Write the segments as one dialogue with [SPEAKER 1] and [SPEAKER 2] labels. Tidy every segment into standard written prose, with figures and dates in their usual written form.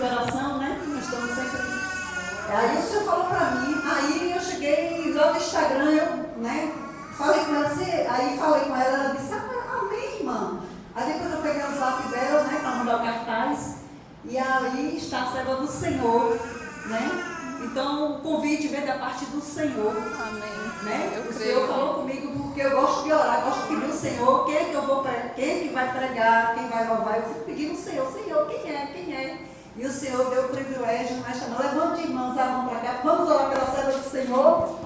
[SPEAKER 1] de oração, né? Nós estamos sempre. Aí o senhor falou para mim, aí eu cheguei lá no Instagram, né? Falei com ela, ela disse, amém, irmã. Aí depois eu peguei o zap dela, né, para mandar o cartaz, e aí está a serva do Senhor, né? Então o convite vem da parte do Senhor. Amém. Né? O Senhor falou comigo porque eu gosto de orar, gosto de pedir ao Senhor, quem é que vai pregar, quem vai louvar. Eu fico pedindo ao Senhor, quem é? E o Senhor deu o privilégio, nós chamamos, levante irmãos a mão para cá, vamos orar pela serva do Senhor,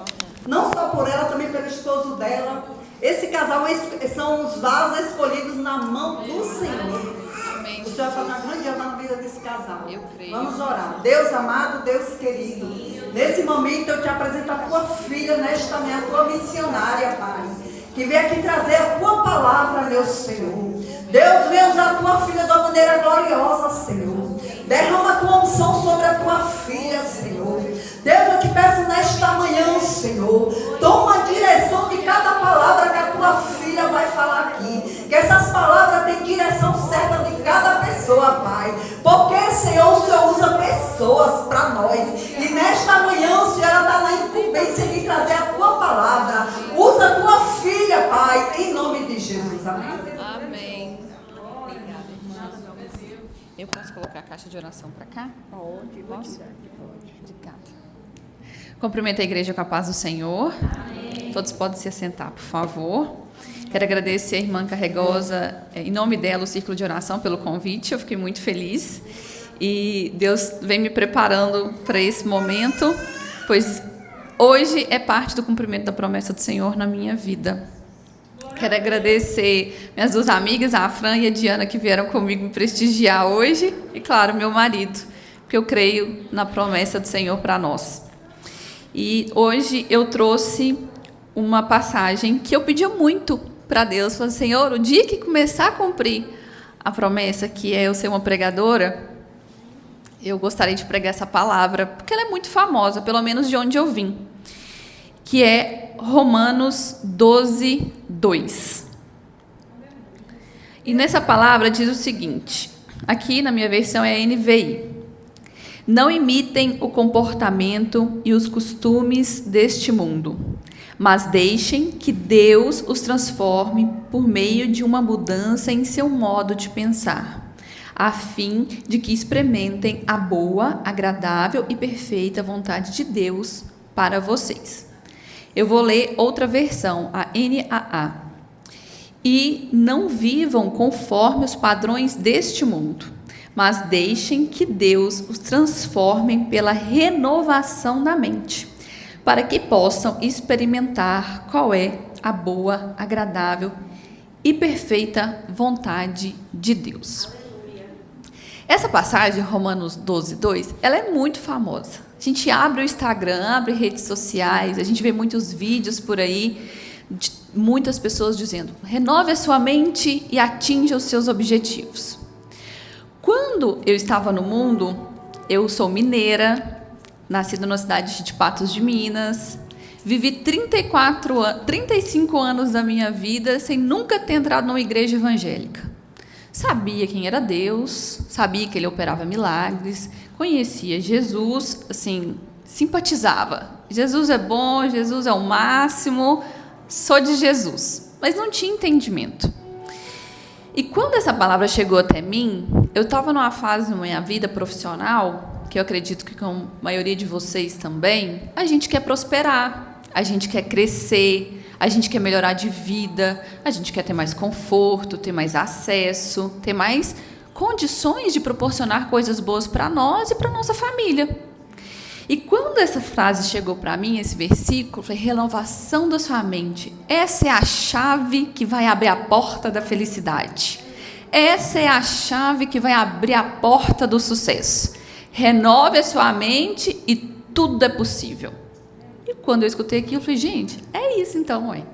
[SPEAKER 1] não só por ela, também pelo esposo dela. Esse casal são os vasos escolhidos na mão do Senhor. Amém. O Senhor vai fazer uma grande obra na vida desse casal. Eu creio. Vamos orar. Deus amado, Deus querido, nesse momento eu te apresento a tua filha, nesta manhã, a tua missionária, Pai, que vem aqui trazer a tua palavra, meu Senhor. Deus, vem usar a tua filha de uma maneira gloriosa, Senhor. Derrama a tua unção sobre a tua filha, Senhor. Deus, eu te peço nesta manhã, Senhor, toma a direção de cada palavra que a tua filha vai falar aqui. Que essas palavras tenham direção certa de cada pessoa, Pai. Porque, Senhor, o Senhor usa pessoas para nós. E nesta manhã, o Senhor está na incumbência de trazer a tua palavra. Usa a tua filha, Pai, em nome de Jesus. Amém?
[SPEAKER 2] Amém. Obrigada, irmã. Eu posso colocar a caixa de oração para cá?
[SPEAKER 1] Pode.
[SPEAKER 2] Posso? Obrigada. Cumprimento a igreja com a paz do Senhor. Amém. Todos podem se assentar, por favor. Quero agradecer a irmã Carregosa, em nome dela, o Círculo de Oração, pelo convite. Eu fiquei muito feliz. E Deus vem me preparando para esse momento, pois hoje é parte do cumprimento da promessa do Senhor na minha vida. Quero agradecer minhas duas amigas, a Fran e a Diana, que vieram comigo me prestigiar hoje. E, claro, meu marido, porque eu creio na promessa do Senhor para nós. E hoje eu trouxe uma passagem que eu pedi muito para Deus. Falei, Senhor, o dia que começar a cumprir a promessa, que é eu ser uma pregadora, eu gostaria de pregar essa palavra, porque ela é muito famosa, pelo menos de onde eu vim, que é Romanos 12, 2. E nessa palavra diz o seguinte, aqui na minha versão é NVI: não imitem o comportamento e os costumes deste mundo, mas deixem que Deus os transforme por meio de uma mudança em seu modo de pensar, a fim de que experimentem a boa, agradável e perfeita vontade de Deus para vocês. Eu vou ler outra versão, a NAA. E não vivam conforme os padrões deste mundo, mas deixem que Deus os transforme pela renovação da mente, para que possam experimentar qual é a boa, agradável e perfeita vontade de Deus. Essa passagem, Romanos 12, 2, ela é muito famosa. A gente abre o Instagram, abre redes sociais, a gente vê muitos vídeos por aí, de muitas pessoas dizendo, renove a sua mente e atinja os seus objetivos. Quando eu estava no mundo, eu sou mineira, nascida na cidade de Patos de Minas, vivi 35 anos da minha vida sem nunca ter entrado numa igreja evangélica. Sabia quem era Deus, sabia que Ele operava milagres, conhecia Jesus, assim, simpatizava. Jesus é bom, Jesus é o máximo, sou de Jesus, mas não tinha entendimento. E quando essa palavra chegou até mim, eu estava numa fase na minha vida profissional, que eu acredito que com a maioria de vocês também, a gente quer prosperar, a gente quer crescer, a gente quer melhorar de vida, a gente quer ter mais conforto, ter mais acesso, ter mais condições de proporcionar coisas boas para nós e para nossa família. E quando essa frase chegou para mim, esse versículo, foi renovação da sua mente. Essa é a chave que vai abrir a porta da felicidade. Essa é a chave que vai abrir a porta do sucesso. Renove a sua mente e tudo é possível. E quando eu escutei aquilo, eu falei, gente, é isso então, mãe.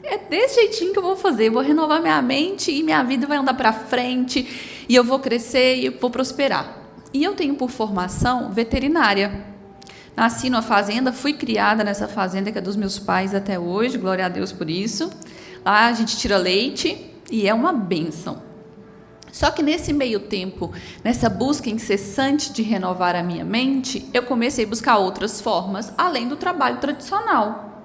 [SPEAKER 2] É desse jeitinho que eu vou fazer. Eu vou renovar minha mente e minha vida vai andar para frente. E eu vou crescer e eu vou prosperar. E eu tenho por formação veterinária. Nasci numa fazenda, fui criada nessa fazenda que é dos meus pais até hoje, glória a Deus por isso. Lá a gente tira leite e é uma bênção. Só que nesse meio tempo, nessa busca incessante de renovar a minha mente, eu comecei a buscar outras formas, além do trabalho tradicional.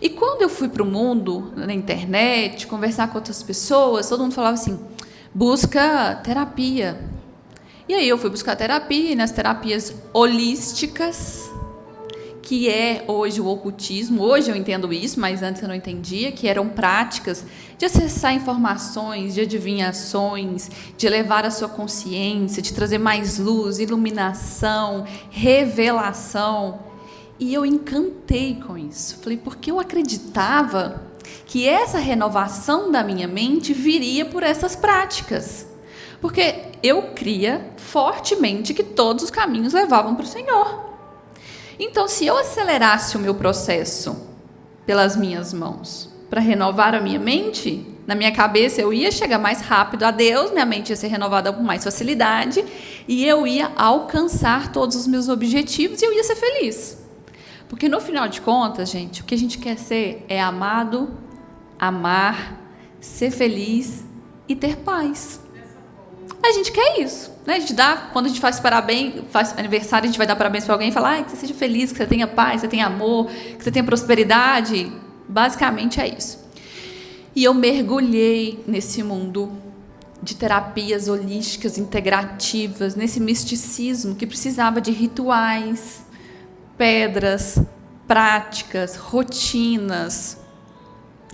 [SPEAKER 2] E quando eu fui para o mundo, na internet, conversar com outras pessoas, todo mundo falava assim, busca terapia. E aí eu fui buscar terapia, e nas terapias holísticas, que é hoje o ocultismo, hoje eu entendo isso, mas antes eu não entendia, que eram práticas de acessar informações, de adivinhações, de elevar a sua consciência, de trazer mais luz, iluminação, revelação. E eu encantei com isso. Falei, porque eu acreditava que essa renovação da minha mente viria por essas práticas. Porque eu cria fortemente que todos os caminhos levavam para o Senhor. Então, se eu acelerasse o meu processo pelas minhas mãos para renovar a minha mente, na minha cabeça eu ia chegar mais rápido a Deus, minha mente ia ser renovada com mais facilidade e eu ia alcançar todos os meus objetivos e eu ia ser feliz. Porque no final de contas, gente, o que a gente quer ser é amado, amar, ser feliz e ter paz. A gente quer isso, né? A gente dá, quando a gente faz aniversário, a gente vai dar parabéns para alguém e falar, que você seja feliz, que você tenha paz, que você tenha amor, que você tenha prosperidade. Basicamente é isso. E eu mergulhei nesse mundo de terapias holísticas, integrativas, nesse misticismo que precisava de rituais, pedras, práticas, rotinas,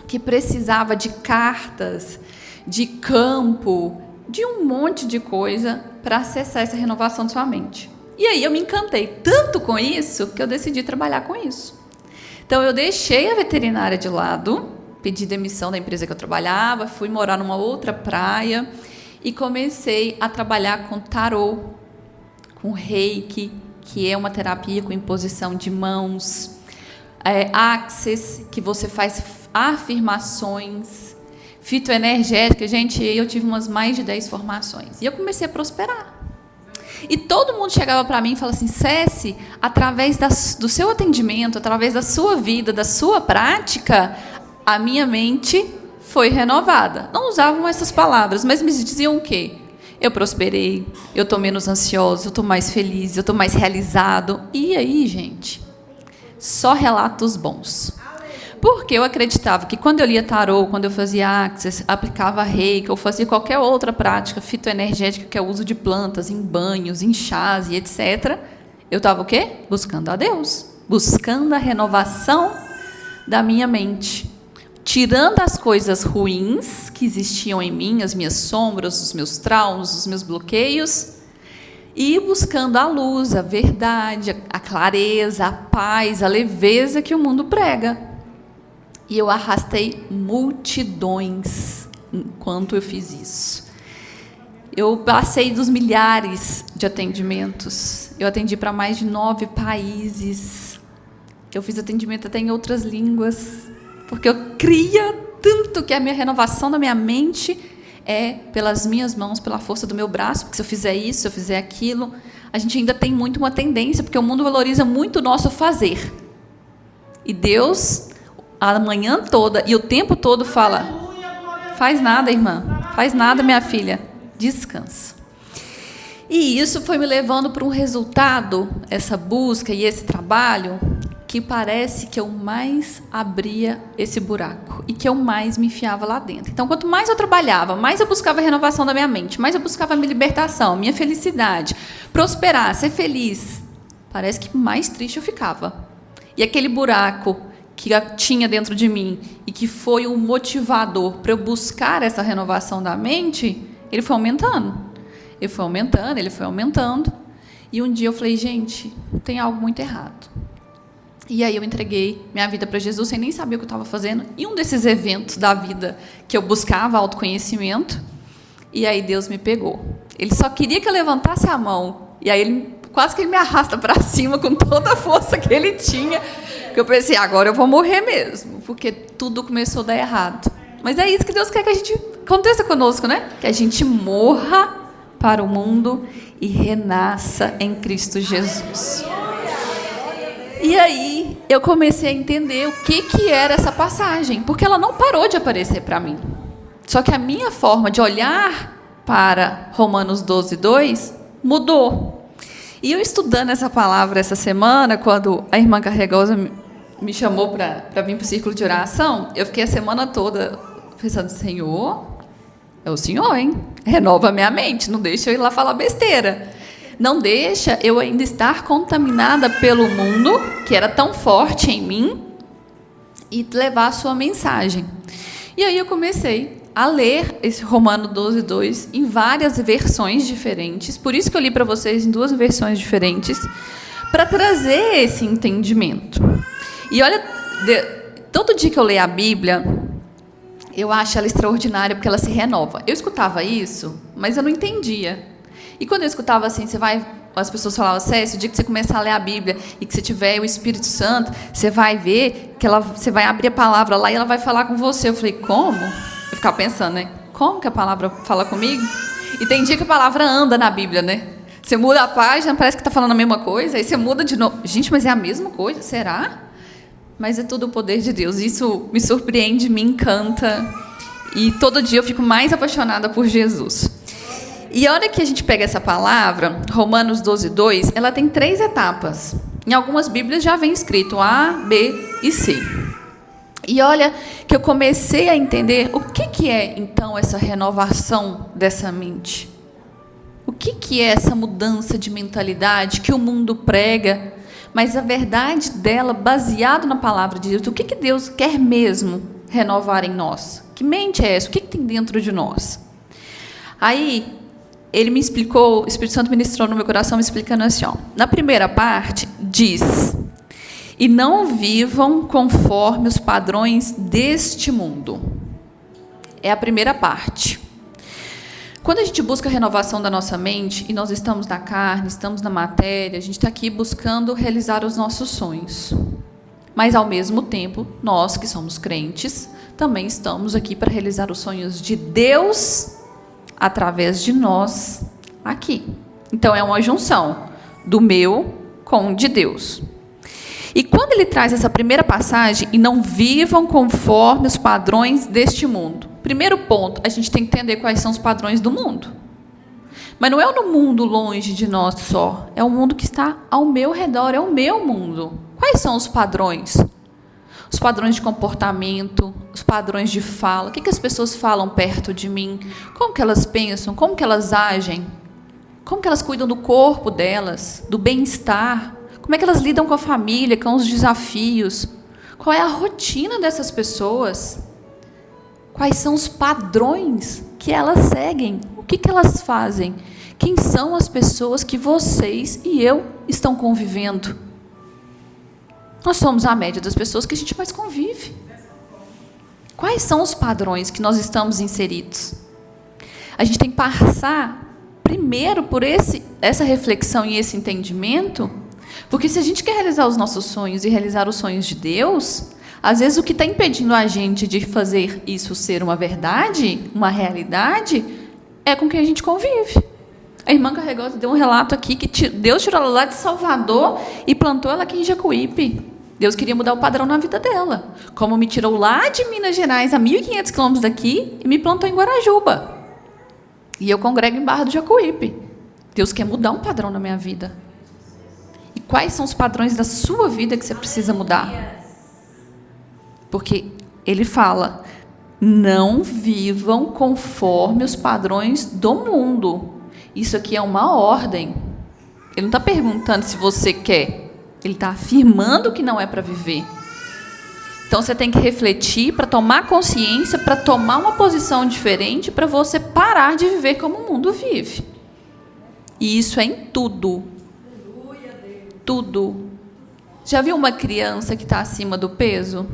[SPEAKER 2] que precisava de cartas, de campo, de um monte de coisa para acessar essa renovação de sua mente. E aí eu me encantei tanto com isso que eu decidi trabalhar com isso. Então eu deixei a veterinária de lado, pedi demissão da empresa que eu trabalhava, fui morar numa outra praia e comecei a trabalhar com tarô, com reiki, que é uma terapia com imposição de mãos, access, que você faz afirmações, fitoenergética, gente, eu tive mais de 10 formações. E eu comecei a prosperar. E todo mundo chegava para mim e falava assim, Ceci, através do seu atendimento, através da sua vida, da sua prática, a minha mente foi renovada. Não usavam essas palavras, mas me diziam o quê? Eu prosperei, eu estou menos ansiosa, eu estou mais feliz, eu estou mais realizado. E aí, gente, só relatos bons. Porque eu acreditava que quando eu lia tarô, quando eu fazia access, aplicava reiki, ou fazia qualquer outra prática fitoenergética, que é o uso de plantas em banhos, em chás e etc., eu estava o quê? Buscando a Deus. Buscando a renovação da minha mente. Tirando as coisas ruins que existiam em mim, as minhas sombras, os meus traumas, os meus bloqueios, e buscando a luz, a verdade, a clareza, a paz, a leveza que o mundo prega. E eu arrastei multidões enquanto eu fiz isso. Eu passei dos milhares de atendimentos. Eu atendi para mais de 9 países. Eu fiz atendimento até em outras línguas. Porque eu cria tanto que a minha renovação da minha mente é pelas minhas mãos, pela força do meu braço. Porque se eu fizer isso, se eu fizer aquilo, a gente ainda tem muito uma tendência, porque o mundo valoriza muito o nosso fazer. E Deus, a manhã toda e o tempo todo fala, faz nada, irmã, faz nada, minha filha, descansa. E isso foi me levando para um resultado, essa busca e esse trabalho, que parece que eu mais abria esse buraco e que eu mais me enfiava lá dentro. Então, quanto mais eu trabalhava, mais eu buscava a renovação da minha mente, mais eu buscava a minha libertação, minha felicidade, prosperar, ser feliz, parece que mais triste eu ficava. E aquele buraco que tinha dentro de mim e que foi um motivador para eu buscar essa renovação da mente, ele foi aumentando. Ele foi aumentando, ele foi aumentando. E um dia eu falei, gente, tem algo muito errado. E aí eu entreguei minha vida para Jesus sem nem saber o que eu estava fazendo. E um desses eventos da vida que eu buscava autoconhecimento, e aí Deus me pegou. Ele só queria que eu levantasse a mão. E aí quase que ele me arrasta para cima com toda a força que ele tinha. Que eu pensei, agora eu vou morrer mesmo, porque tudo começou a dar errado. Mas é isso que Deus quer que a gente aconteça conosco, né? Que a gente morra para o mundo e renasça em Cristo Jesus. E aí eu comecei a entender o que era essa passagem, porque ela não parou de aparecer para mim. Só que a minha forma de olhar para Romanos 12:2, mudou. E eu estudando essa palavra essa semana, quando a irmã Carregosa me chamou para vir para o círculo de oração, eu fiquei a semana toda pensando, Senhor, é o Senhor, hein? Renova a minha mente, não deixa eu ir lá falar besteira. Não deixa eu ainda estar contaminada pelo mundo, que era tão forte em mim, e levar a sua mensagem. E aí eu comecei a ler esse Romano 12:2 em várias versões diferentes, por isso que eu li para vocês em 2 versões diferentes, para trazer esse entendimento. E olha, todo dia que eu leio a Bíblia, eu acho ela extraordinária, porque ela se renova. Eu escutava isso, mas eu não entendia. E quando eu escutava assim, as pessoas falavam, Cécio, o dia que você começar a ler a Bíblia e que você tiver o Espírito Santo, você vai ver que você vai abrir a palavra lá e ela vai falar com você. Eu falei, como? Eu ficava pensando, né? Como que a palavra fala comigo? E tem dia que a palavra anda na Bíblia, né? Você muda a página, parece que está falando a mesma coisa, aí você muda de novo. Gente, mas é a mesma coisa? Será? Mas é tudo o poder de Deus. Isso me surpreende, me encanta. E todo dia eu fico mais apaixonada por Jesus. E a hora que a gente pega essa palavra, Romanos 12:2, ela tem 3 etapas. Em algumas Bíblias já vem escrito A, B e C. E olha que eu comecei a entender o que é, então, essa renovação dessa mente. O que é essa mudança de mentalidade que o mundo prega, mas a verdade dela, baseado na palavra de Deus, o que Deus quer mesmo renovar em nós? Que mente é essa? O que tem dentro de nós? Aí, ele me explicou, o Espírito Santo ministrou no meu coração, me explicando assim, ó, na primeira parte, diz, e não vivam conforme os padrões deste mundo. É a primeira parte. Quando a gente busca a renovação da nossa mente, e nós estamos na carne, estamos na matéria, a gente está aqui buscando realizar os nossos sonhos. Mas, ao mesmo tempo, nós que somos crentes, também estamos aqui para realizar os sonhos de Deus através de nós aqui. Então, é uma junção do meu com o de Deus. E quando ele traz essa primeira passagem, e não vivam conforme os padrões deste mundo. Primeiro ponto, a gente tem que entender quais são os padrões do mundo. Mas não é no mundo longe de nós só, é o mundo que está ao meu redor, é o meu mundo. Quais são os padrões? Os padrões de comportamento, os padrões de fala, o que as pessoas falam perto de mim, como que elas pensam, como que elas agem, como que elas cuidam do corpo delas, do bem-estar, como é que elas lidam com a família, com os desafios, qual é a rotina dessas pessoas, quais são os padrões que elas seguem, o que elas fazem, quem são as pessoas que vocês e eu estão convivendo. Nós somos a média das pessoas que a gente mais convive. Quais são os padrões que nós estamos inseridos? A gente tem que passar primeiro por essa reflexão e esse entendimento, porque se a gente quer realizar os nossos sonhos e realizar os sonhos de Deus, às vezes o que está impedindo a gente de fazer isso ser uma verdade, uma realidade, é com quem a gente convive. A irmã Carregosa deu um relato aqui que Deus tirou ela lá de Salvador e plantou ela aqui em Jacuípe. Deus queria mudar o padrão na vida dela. Como me tirou lá de Minas Gerais, a 1.500 quilômetros daqui, e me plantou em Guarajuba. E eu congrego em Barra do Jacuípe. Deus quer mudar um padrão na minha vida. E quais são os padrões da sua vida que você precisa mudar? Porque ele fala, não vivam conforme os padrões do mundo. Isso aqui é uma ordem. Ele não está perguntando se você quer. Ele está afirmando que não é para viver. Então, você tem que refletir para tomar consciência, para tomar uma posição diferente, para você parar de viver como o mundo vive. E isso é em tudo. Tudo. Já viu uma criança que está acima do peso?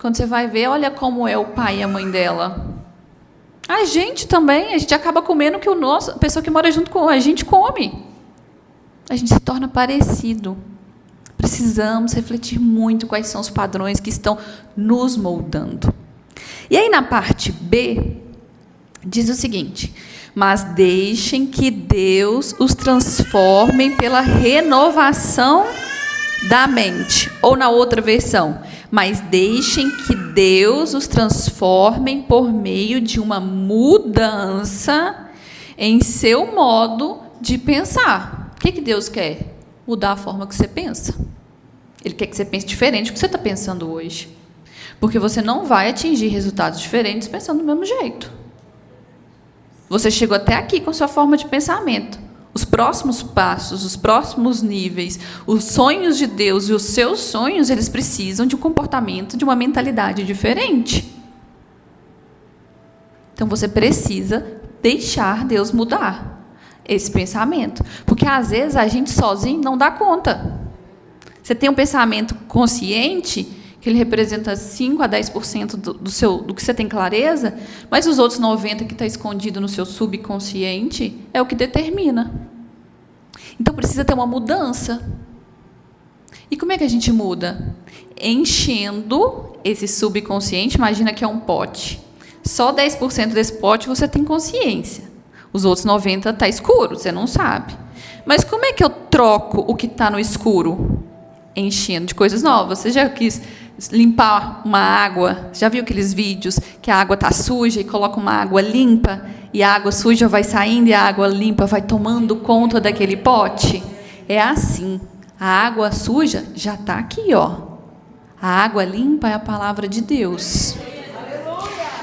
[SPEAKER 2] Quando você vai ver, olha como é o pai e a mãe dela. A gente também, a gente acaba comendo o que a pessoa que mora junto com a gente come. A gente se torna parecido. Precisamos refletir muito quais são os padrões que estão nos moldando. E aí, na parte B, diz o seguinte, mas deixem que Deus os transforme pela renovação da mente. Ou na outra versão, mas deixem que Deus os transforme por meio de uma mudança em seu modo de pensar. O que Deus quer? Mudar a forma que você pensa. Ele quer que você pense diferente do que você está pensando hoje. Porque você não vai atingir resultados diferentes pensando do mesmo jeito. Você chegou até aqui com sua forma de pensamento. Os próximos passos, os próximos níveis, os sonhos de Deus e os seus sonhos, eles precisam de um comportamento, de uma mentalidade diferente. Então, você precisa deixar Deus mudar esse pensamento. Porque, às vezes, a gente sozinho não dá conta. Você tem um pensamento consciente, que ele representa 5 a 10% do que você tem clareza, mas os outros 90% que está escondido no seu subconsciente é o que determina. Então, precisa ter uma mudança. E como é que a gente muda? Enchendo esse subconsciente. Imagina que é um pote. Só 10% desse pote você tem consciência. Os outros 90% está escuro, você não sabe. Mas como é que eu troco o que está no escuro? Enchendo de coisas novas. Você já quis limpar uma água? Já viu aqueles vídeos que a água está suja e coloca uma água limpa e a água suja vai saindo e a água limpa vai tomando conta daquele pote? É assim. A água suja já está aqui, ó. A água limpa é a palavra de Deus.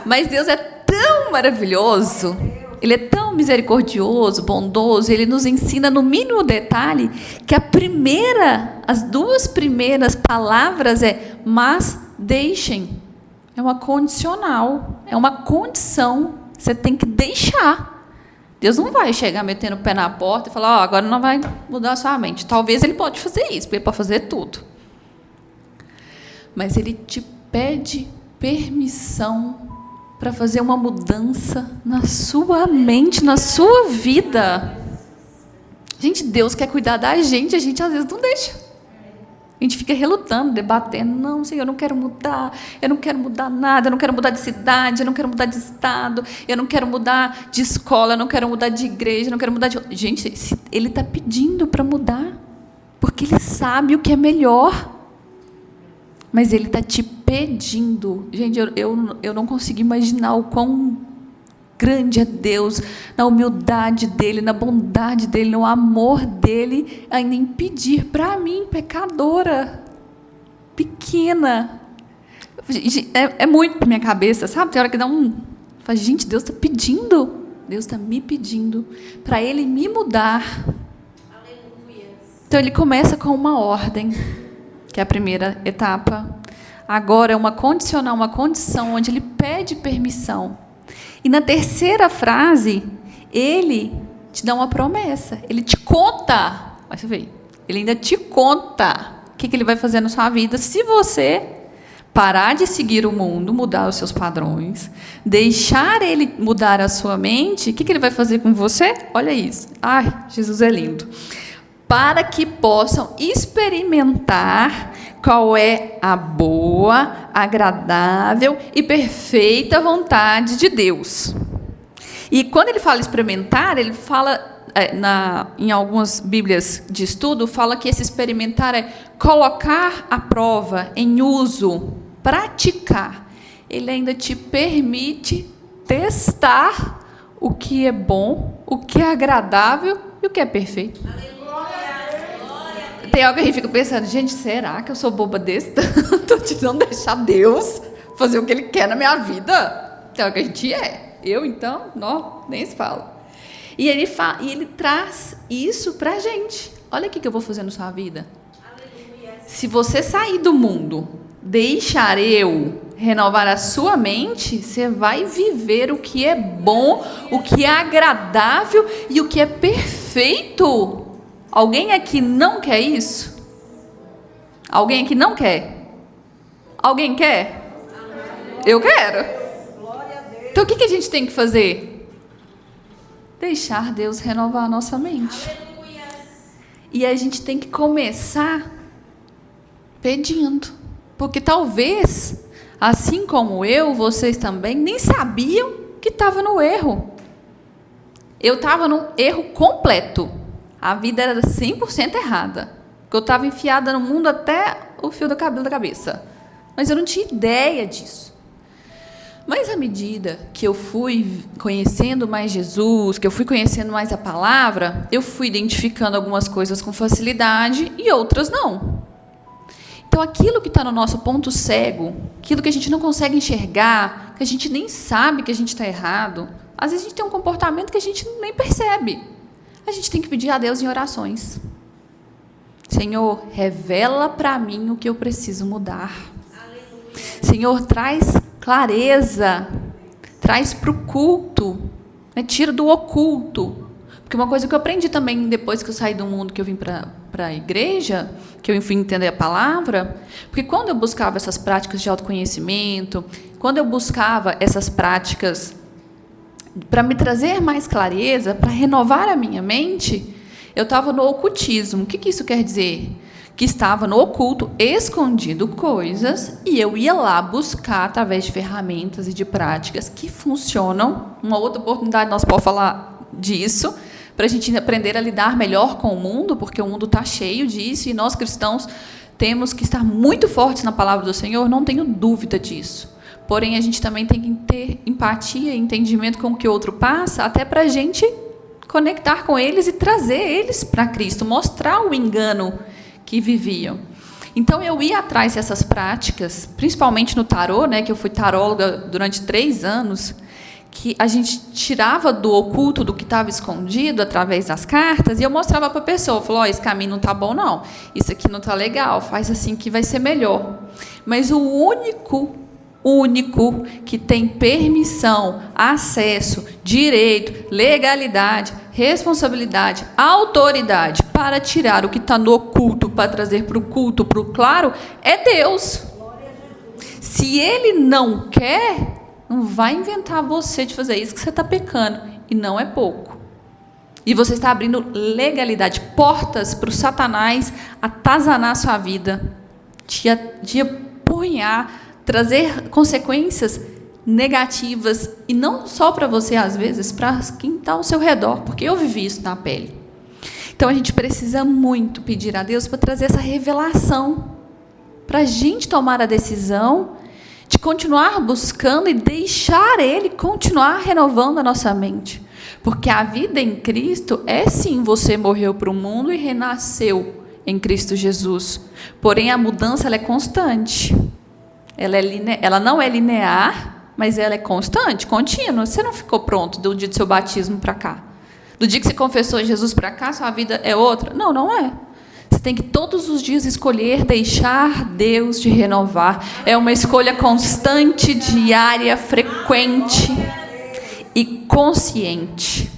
[SPEAKER 2] Mas Deus é tão maravilhoso, Ele é tão misericordioso, bondoso, Ele nos ensina no mínimo detalhe que as 2 primeiras palavras mas deixem. É uma condicional, é uma condição, você tem que deixar. Deus não vai chegar metendo o pé na porta e falar, agora não vai mudar a sua mente. Talvez Ele pode fazer isso, porque Ele pode fazer tudo. Mas Ele te pede permissão para fazer uma mudança na sua mente, na sua vida. Gente, Deus quer cuidar da gente, a gente às vezes não deixa. A gente fica relutando, debatendo. Não, Senhor, eu não quero mudar nada, eu não quero mudar de cidade, eu não quero mudar de estado, eu não quero mudar de escola, eu não quero mudar de igreja, eu não quero mudar de... Gente, Ele está pedindo para mudar, porque Ele sabe o que é melhor. Mas Ele está te pedindo. Gente, eu não consigo imaginar o quão grande é Deus, na humildade dEle, na bondade dEle, no amor dEle, ainda em pedir para mim, pecadora, pequena. É muito para minha cabeça, sabe? Tem hora que dá fala, gente, Deus está pedindo. Deus está me pedindo para Ele me mudar. Aleluia. Então, Ele começa com uma ordem, que é a primeira etapa. Agora é uma condicional, uma condição onde Ele pede permissão. E na terceira frase, Ele te dá uma promessa. Ele te conta. Mas você vê, Ele ainda te conta o que Ele vai fazer na sua vida se você parar de seguir o mundo, mudar os seus padrões, deixar Ele mudar a sua mente. O que Ele vai fazer com você? Olha isso. Ai, Jesus é lindo. Para que possam experimentar qual é a boa, agradável e perfeita vontade de Deus. E quando ele fala experimentar, ele fala, em algumas bíblias de estudo, fala que esse experimentar é colocar à prova, em uso, praticar. Ele ainda te permite testar o que é bom, o que é agradável e o que é perfeito. Tem algo que a gente fica pensando, gente, será que eu sou boba desse tanto de não deixar Deus fazer o que Ele quer na minha vida? Tem algo que a gente é. Eu, então, não, nem se fala. E Ele traz isso pra gente. Olha o que eu vou fazer na sua vida. Aleluia. Se você sair do mundo, deixar eu renovar a sua mente, você vai viver o que é bom, o que é agradável e o que é perfeito. Alguém aqui não quer isso? Alguém aqui não quer? Alguém quer? Eu quero. Então o que a gente tem que fazer? Deixar Deus renovar a nossa mente. E a gente tem que começar pedindo. Porque talvez, assim como eu, vocês também nem sabiam que estava no erro. Eu estava num erro completo. A vida era 100% errada. Porque eu estava enfiada no mundo até o fio do cabelo da cabeça. Mas eu não tinha ideia disso. Mas à medida que eu fui conhecendo mais Jesus, que eu fui conhecendo mais a palavra, eu fui identificando algumas coisas com facilidade e outras não. Então, aquilo que está no nosso ponto cego, aquilo que a gente não consegue enxergar, que a gente nem sabe que a gente está errado, às vezes a gente tem um comportamento que a gente nem percebe. A gente tem que pedir a Deus em orações. Senhor, revela para mim o que eu preciso mudar. Senhor, traz clareza, traz para o culto, né? Tira do oculto. Porque uma coisa que eu aprendi também depois que eu saí do mundo, que eu vim para a igreja, que eu fui entender a palavra, porque quando eu buscava essas práticas de autoconhecimento, quando eu buscava essas práticas para me trazer mais clareza, para renovar a minha mente, eu estava no ocultismo. O que isso quer dizer? Que estava no oculto, escondido coisas, e eu ia lá buscar através de ferramentas e de práticas que funcionam. Uma outra oportunidade nós podemos falar disso, para a gente aprender a lidar melhor com o mundo, porque o mundo está cheio disso, e nós cristãos temos que estar muito fortes na palavra do Senhor, não tenho dúvida disso. Porém, a gente também tem que ter empatia e entendimento com o que o outro passa, até para a gente conectar com eles e trazer eles para Cristo, mostrar o engano que viviam. Então, eu ia atrás dessas práticas, principalmente no tarô, né, que eu fui taróloga durante 3 anos, que a gente tirava do oculto, do que estava escondido, através das cartas, e eu mostrava para a pessoa, falou, esse caminho não está bom, não, isso aqui não está legal, faz assim que vai ser melhor. Mas o único que tem permissão, acesso, direito, legalidade, responsabilidade, autoridade para tirar o que está no oculto, para trazer para o culto, para o claro, é Deus. Se Ele não quer, não vai inventar você de fazer isso, que você está pecando, e não é pouco. E você está abrindo legalidade, portas para o Satanás atazanar a sua vida, te apunhar, trazer consequências negativas, e não só para você, às vezes, para quem está ao seu redor, porque eu vivi isso na pele. Então, a gente precisa muito pedir a Deus para trazer essa revelação, para a gente tomar a decisão de continuar buscando e deixar Ele continuar renovando a nossa mente. Porque a vida em Cristo é sim, você morreu para o mundo e renasceu em Cristo Jesus. Porém, a mudança ela é constante. Ela não é linear, mas ela é constante, contínua. Você não ficou pronto do dia do seu batismo para cá. Do dia que você confessou Jesus para cá, sua vida é outra? Não, não é. Você tem que todos os dias escolher deixar Deus te renovar. É uma escolha constante, diária, frequente e consciente.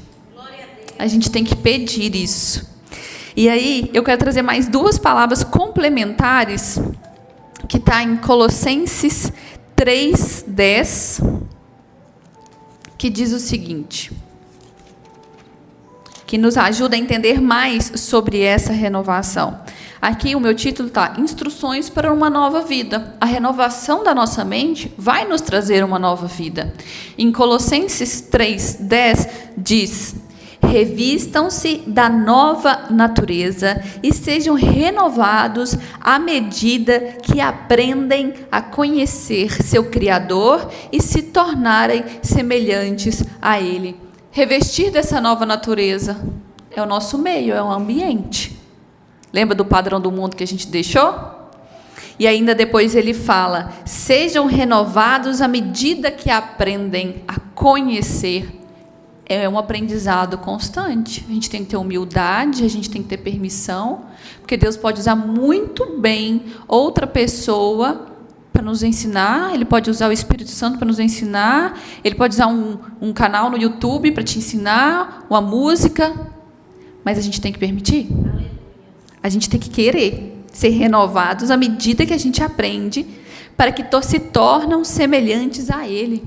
[SPEAKER 2] A gente tem que pedir isso. E aí, eu quero trazer mais 2 palavras complementares, que está em Colossenses 3:10, que diz o seguinte, que nos ajuda a entender mais sobre essa renovação. Aqui o meu título está Instruções para uma nova vida. A renovação da nossa mente vai nos trazer uma nova vida. Em Colossenses 3:10 diz: revistam-se da nova natureza e sejam renovados à medida que aprendem a conhecer seu Criador e se tornarem semelhantes a Ele. Revestir dessa nova natureza é o nosso meio, é o ambiente. Lembra do padrão do mundo que a gente deixou? E ainda depois ele fala, sejam renovados à medida que aprendem a conhecer. É um aprendizado constante. A gente tem que ter humildade, a gente tem que ter permissão, porque Deus pode usar muito bem outra pessoa para nos ensinar, Ele pode usar o Espírito Santo para nos ensinar, Ele pode usar um canal no YouTube para te ensinar, uma música, mas a gente tem que permitir. A gente tem que querer ser renovados à medida que a gente aprende, para que se tornam semelhantes a Ele.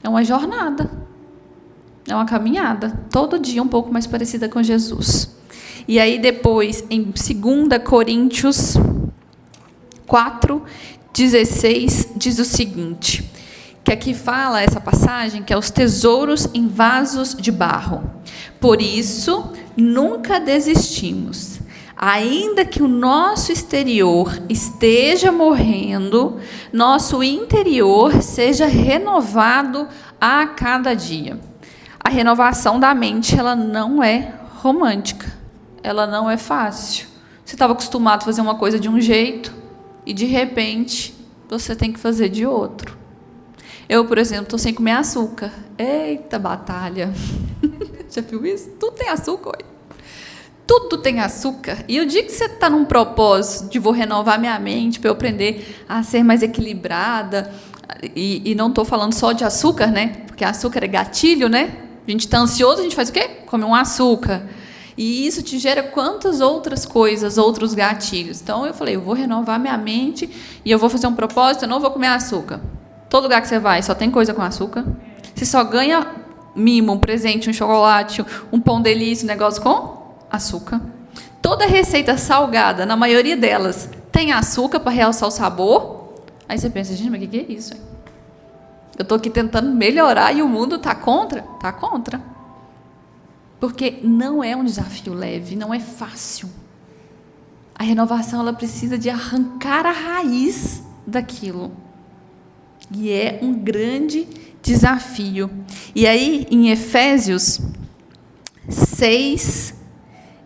[SPEAKER 2] É uma jornada, é uma caminhada, todo dia um pouco mais parecida com Jesus. E aí depois, em 2 Coríntios 4:16, diz o seguinte, que aqui fala essa passagem, que é os tesouros em vasos de barro. Por isso, nunca desistimos. Ainda que o nosso exterior esteja morrendo, nosso interior seja renovado a cada dia. A renovação da mente, ela não é romântica, ela não é fácil. Você estava acostumado a fazer uma coisa de um jeito e, de repente, você tem que fazer de outro. Eu, por exemplo, estou sem comer açúcar. Eita batalha! Já viu isso? Tudo tem açúcar, oi. Tudo tem açúcar. E o dia que você está num propósito de vou renovar minha mente para eu aprender a ser mais equilibrada, e não estou falando só de açúcar, né? Porque açúcar é gatilho, né? A gente está ansioso, a gente faz o quê? Come um açúcar. E isso te gera quantas outras coisas, outros gatilhos. Então eu falei, eu vou renovar minha mente e eu vou fazer um propósito, eu não vou comer açúcar. Todo lugar que você vai só tem coisa com açúcar. Você só ganha mimo, um presente, um chocolate, um pão delícia, um negócio com açúcar. Toda receita salgada, na maioria delas, tem açúcar para realçar o sabor. Aí você pensa, gente, mas o que é isso? Hein? Eu estou aqui tentando melhorar e o mundo está contra? Está contra. Porque não é um desafio leve, não é fácil. A renovação, ela precisa de arrancar a raiz daquilo. E é um grande desafio. E aí, em Efésios 6,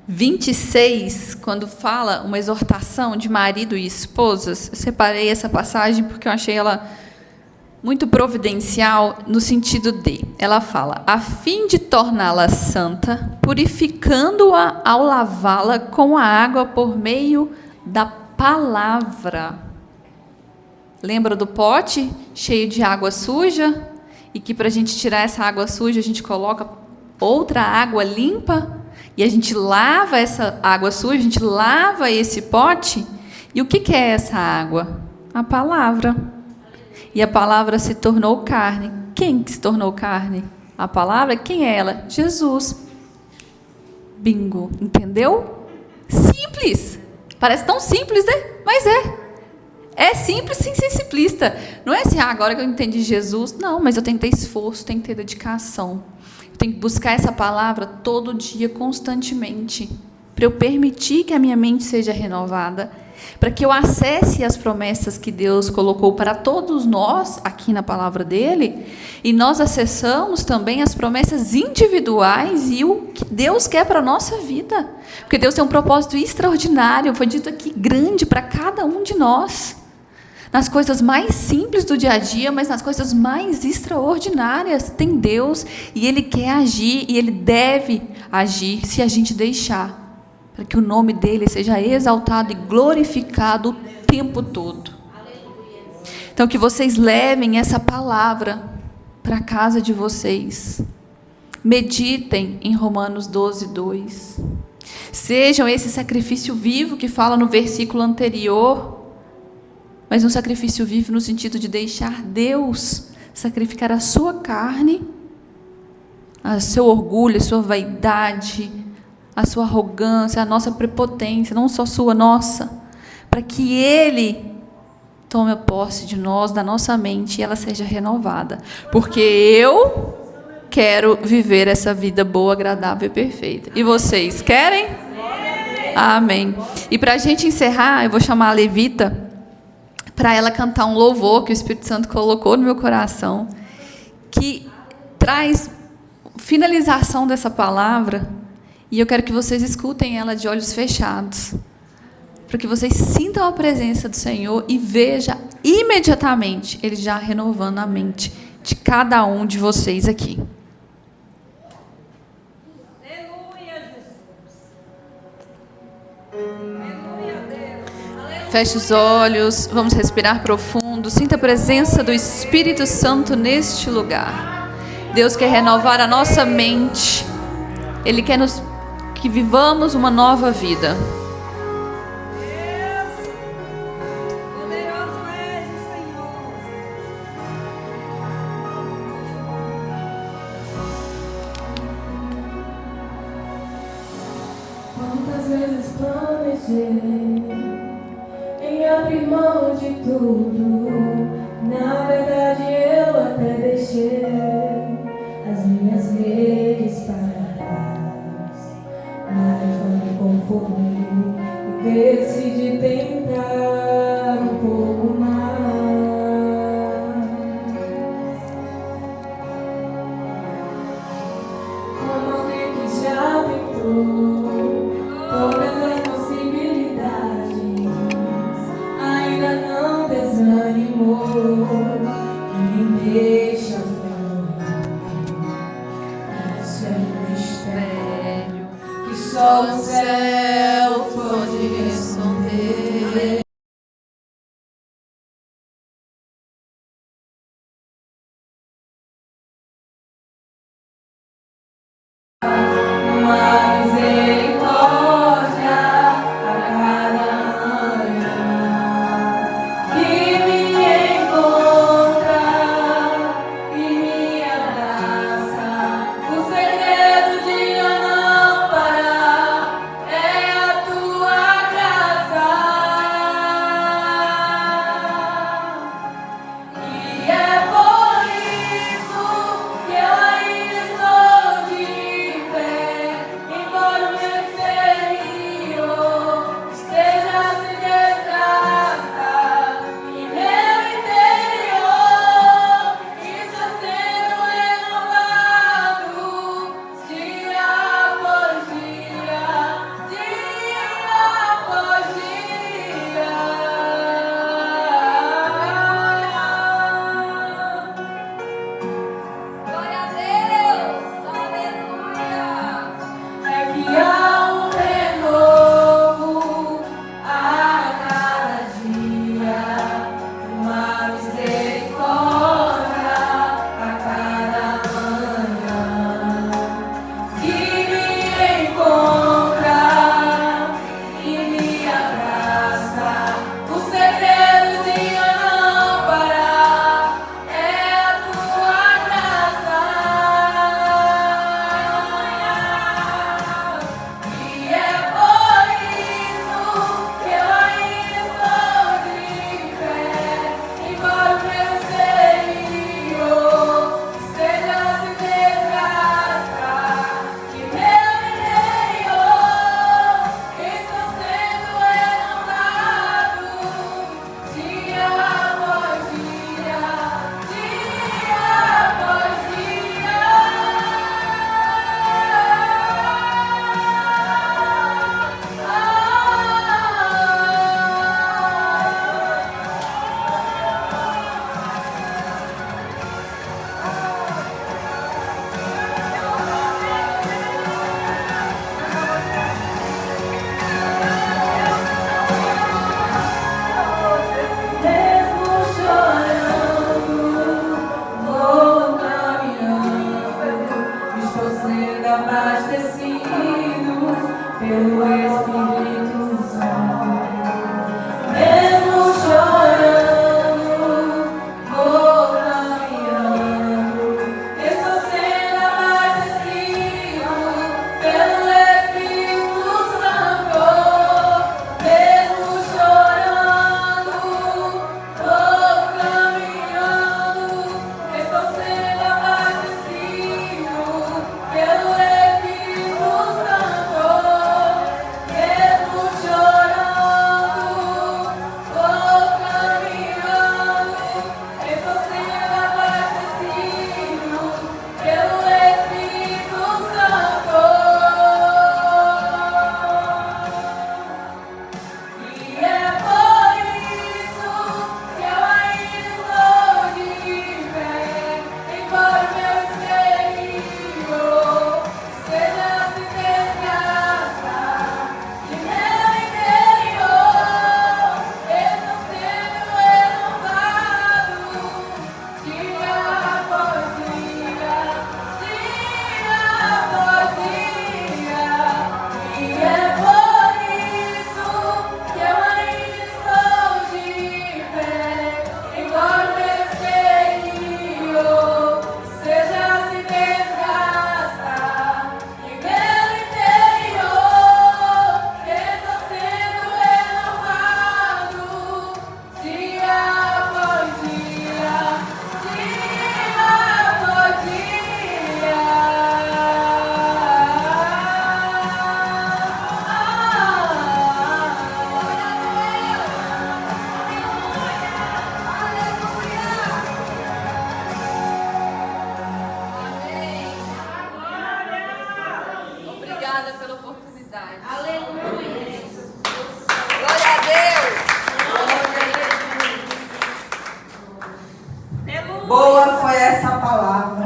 [SPEAKER 2] 26, quando fala uma exortação de marido e esposas, eu separei essa passagem porque eu achei ela muito providencial no sentido de, ela fala, a fim de torná-la santa, purificando-a ao lavá-la com a água por meio da palavra. Lembra do pote cheio de água suja? E que para a gente tirar essa água suja, a gente coloca outra água limpa? E a gente lava essa água suja, a gente lava esse pote? E o que é essa água? A palavra. E a palavra se tornou carne. Quem que se tornou carne? A palavra, quem é ela? Jesus. Bingo, entendeu? Simples. Parece tão simples, né? Mas é. É simples sem ser simplista. Não é assim, agora que eu entendi Jesus. Não, mas eu tenho que ter esforço, tenho que ter dedicação. Eu tenho que buscar essa palavra todo dia, constantemente, para eu permitir que a minha mente seja renovada, para que eu acesse as promessas que Deus colocou para todos nós aqui na palavra dele, e nós acessamos também as promessas individuais e o que Deus quer para a nossa vida. Porque Deus tem um propósito extraordinário, foi dito aqui, grande para cada um de nós. Nas coisas mais simples do dia a dia, mas nas coisas mais extraordinárias, tem Deus, e Ele quer agir, e Ele deve agir, se a gente deixar, para que o nome dEle seja exaltado e glorificado o tempo todo. Então, que vocês levem essa palavra para a casa de vocês. Meditem em Romanos 12, 2. Sejam esse sacrifício vivo que fala no versículo anterior, mas um sacrifício vivo no sentido de deixar Deus sacrificar a sua carne, o seu orgulho, a sua vaidade, a sua arrogância, a nossa prepotência, não só sua, nossa, para que Ele tome a posse de nós, da nossa mente, e ela seja renovada. Porque eu quero viver essa vida boa, agradável e perfeita. E vocês querem? Amém. E para a gente encerrar, eu vou chamar a Levita para ela cantar um louvor que o Espírito Santo colocou no meu coração, que traz finalização dessa palavra, e eu quero que vocês escutem ela de olhos fechados, para que vocês sintam a presença do Senhor e vejam imediatamente Ele já renovando a mente de cada um de vocês aqui. Feche os olhos, vamos respirar profundo, sinta a presença do Espírito Santo neste lugar. Deus quer renovar a nossa mente, Ele quer que vivamos uma nova vida.
[SPEAKER 3] Quantas vezes planejei em abrir mão de tudo, na verdade eu até deixei as minhas redes para trás, mas não me conformei todas as possibilidades, ainda não desanimou e me deixa fluir. Isso é um mistério que só o céu pode responder. Uma misericórdia a cada manhã que me encontra e me abraça. O segredo de eu não parar é a tua graça. E é por isso que eu ainda estou de pé, embora o meu exterior esteja a se desgastar e meu interior está sendo renovado dia após dia, dia após dia. Glória a Deus, aleluia. É que há um renovo a cada dia, uma misericórdia a cada manhã que me encontra e me abraça. O segredo de eu não parar é a tua graça. E é por isso que eu ainda estou de pé, embora o meu exterior esteja a se desgastar e meu interior está sendo renovado dia após dia, dia após mesmo chorando, vou caminhando, estou sendo abastecido pelo Espírito Santo. Mesmo chorando, vou caminhando, estou sendo abastecido pelo Espírito Santo. Mesmo chorando, vou caminhando, estou sendo abastecido pelo Espírito Santo. Mesmo chorando, vou caminhando, estou sendo abastecido pelo Espírito Santo. E é por isso que eu ainda estou de pé, embora o meu exterior esteja a se desgastar e meu interior está sendo renovado dia após dia, dia após dia. E é por isso que eu ainda estou de pé, embora o meu exterior seja a se desgastar e meu interior está sendo renovado dia após dia, dia após dia. Obrigada pela
[SPEAKER 2] verdade.
[SPEAKER 3] Aleluia.
[SPEAKER 2] Glória a Deus.
[SPEAKER 1] Boa foi essa palavra.